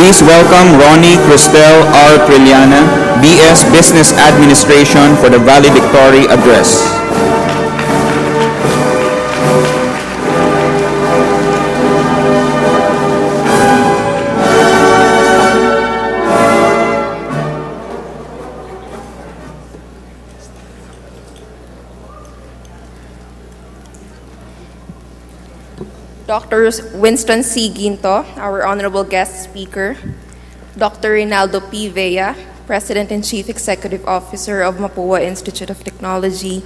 Please welcome Rhoni, Christel, R. Trillana, BS Business Administration for the Valedictory Address. Dr. Winston C. Ginto, our honorable guest speaker, Dr. Rinaldo P. Vea, President and Chief Executive Officer of Mapua Institute of Technology,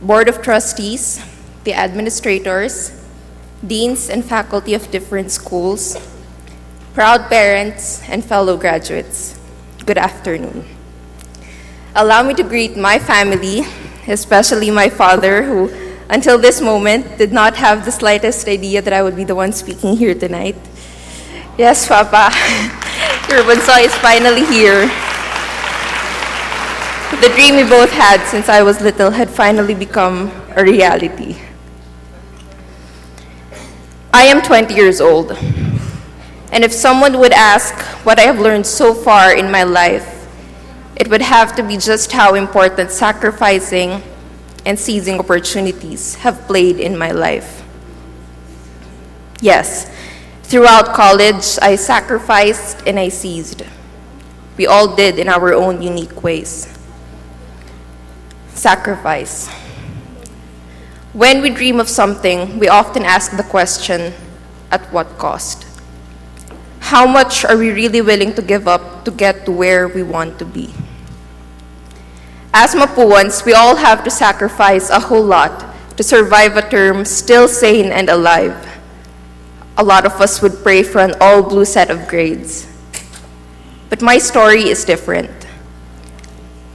Board of Trustees, the administrators, deans and faculty of different schools, proud parents, and fellow graduates, good afternoon. Allow me to greet my family, especially my father, who until this moment did not have the slightest idea that I would be the one speaking here tonight. Yes, Papa, your bunso is finally here. The dream we both had since I was little had finally become a reality. I am 20 years old, and if someone would ask what I have learned so far in my life, it would have to be just how important sacrificing and seizing opportunities have played in my life. Yes, throughout college, I sacrificed and I seized. We all did in our own unique ways. Sacrifice. When we dream of something, we often ask the question, at what cost? How much are we really willing to give up to get to where we want to be? As Mapuans, we all have to sacrifice a whole lot to survive a term still sane and alive. A lot of us would pray for an all-blue set of grades. But my story is different.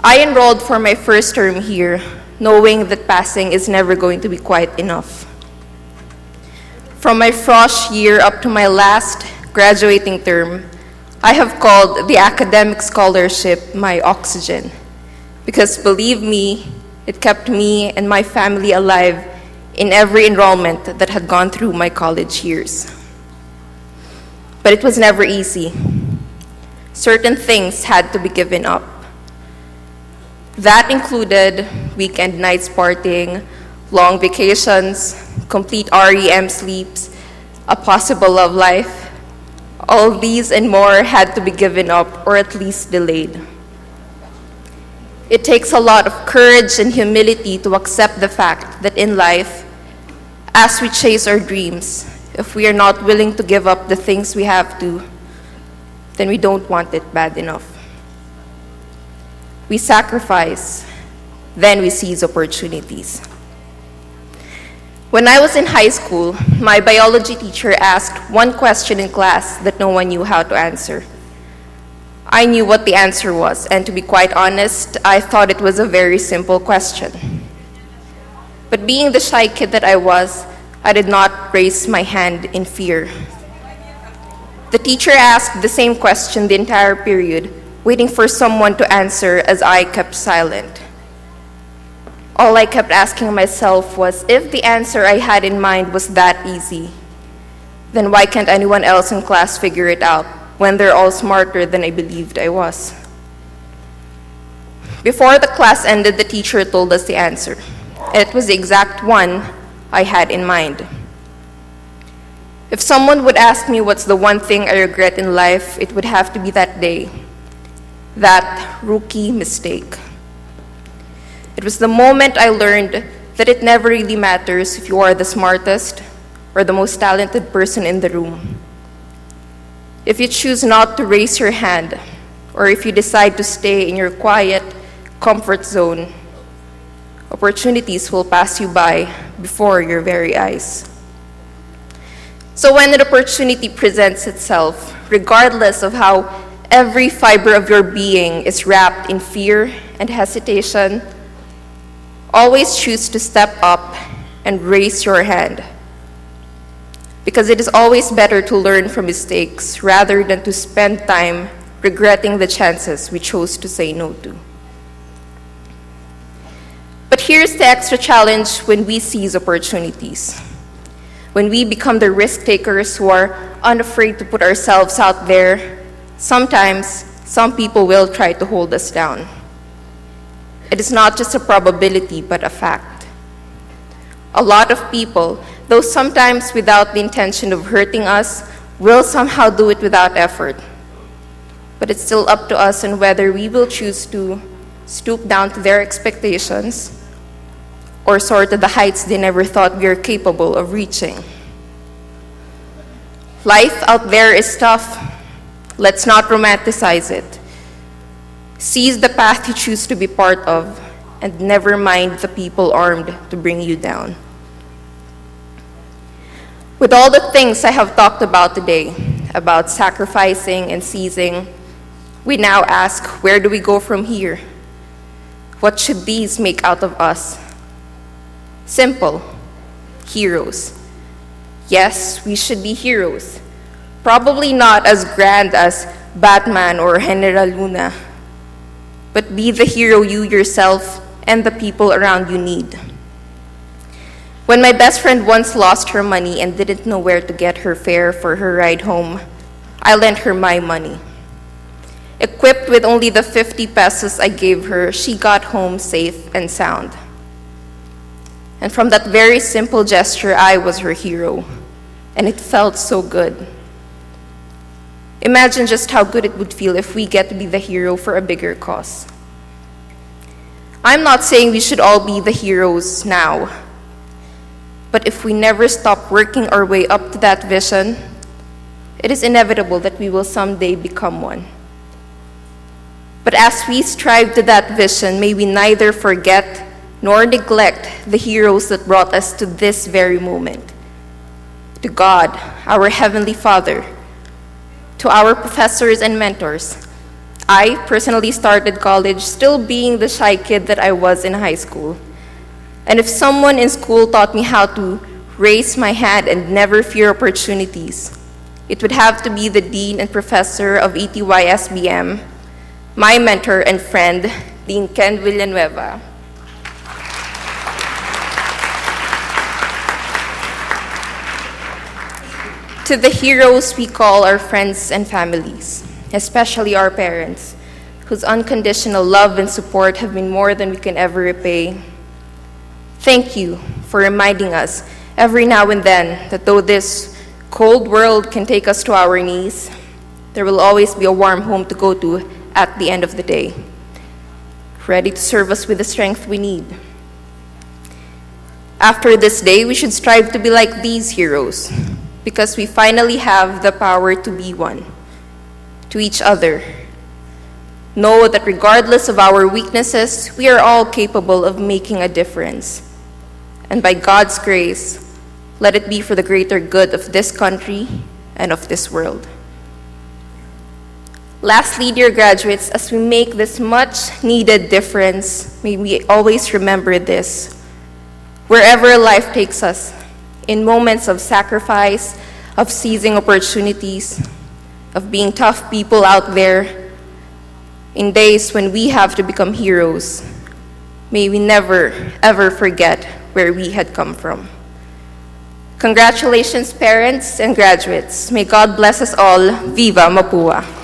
I enrolled for my first term here, knowing that passing is never going to be quite enough. From my frosh year up to my last graduating term, I have called the academic scholarship my oxygen. Because believe me, it kept me and my family alive in every enrollment that had gone through my college years. But it was never easy. Certain things had to be given up. That included weekend nights partying, long vacations, complete REM sleeps, a possible love life. All these and more had to be given up or at least delayed. It takes a lot of courage and humility to accept the fact that in life, as we chase our dreams, if we are not willing to give up the things we have to, then we don't want it bad enough. We sacrifice, then we seize opportunities. When I was in high school, my biology teacher asked one question in class that no one knew how to answer. I knew what the answer was, and to be quite honest, I thought it was a very simple question. But being the shy kid that I was, I did not raise my hand in fear. The teacher asked the same question the entire period, waiting for someone to answer as I kept silent. All I kept asking myself was, if the answer I had in mind was that easy, then why can't anyone else in class figure it out when they're all smarter than I believed I was? Before the class ended, the teacher told us the answer. It was the exact one I had in mind. If someone would ask me what's the one thing I regret in life, it would have to be that day, that rookie mistake. It was the moment I learned that it never really matters if you are the smartest or the most talented person in the room. If you choose not to raise your hand, or if you decide to stay in your quiet comfort zone, opportunities will pass you by before your very eyes. So when an opportunity presents itself, regardless of how every fiber of your being is wrapped in fear and hesitation, always choose to step up and raise your hand. Because it is always better to learn from mistakes rather than to spend time regretting the chances we chose to say no to. But here's the extra challenge when we seize opportunities. when we become the risk takers who are unafraid to put ourselves out there, sometimes some people will try to hold us down. It is not just a probability, but a fact. A lot of people, though sometimes without the intention of hurting us, will somehow do it without effort. But it's still up to us on whether we will choose to stoop down to their expectations or soar to the heights they never thought we are capable of reaching. Life out there is tough. Let's not romanticize it. Seize the path you choose to be part of, and never mind the people armed to bring you down. With all the things I have talked about today, about sacrificing and seizing, we now ask, where do we go from here? What should these make out of us? Simple: heroes. Yes, we should be heroes. Probably not as grand as Batman or General Luna, but be the hero you yourself and the people around you need. When my best friend once lost her money and didn't know where to get her fare for her ride home, I lent her my money. Equipped with only the 50 pesos I gave her, she got home safe and sound. And from that very simple gesture, I was her hero, and it felt so good. Imagine just how good it would feel if we get to be the hero for a bigger cause. I'm not saying we should all be the heroes now, but if we never stop working our way up to that vision, it is inevitable that we will someday become one. But as we strive to that vision, may we neither forget nor neglect the heroes that brought us to this very moment. To God, our Heavenly Father, to our professors and mentors. I personally started college still being the shy kid that I was in high school. And if someone in school taught me how to raise my hand and never fear opportunities, it would have to be the Dean and Professor of ETY-SBM, my mentor and friend, Dean Ken Villanueva. To the heroes we call our friends and families, especially our parents, whose unconditional love and support have been more than we can ever repay. Thank you for reminding us every now and then that though this cold world can take us to our knees, there will always be a warm home to go to at the end of the day, ready to serve us with the strength we need. After this day, we should strive to be like these heroes, because we finally have the power to be one, to each other. Know that regardless of our weaknesses, we are all capable of making a difference. And by God's grace, let it be for the greater good of this country and of this world. Lastly, dear graduates, as we make this much needed difference, may we always remember this. Wherever life takes us, in moments of sacrifice, of seizing opportunities, of being tough people out there, in days when we have to become heroes, may we never, ever forget where we had come from. Congratulations, parents and graduates. May God bless us all. Viva Mapua!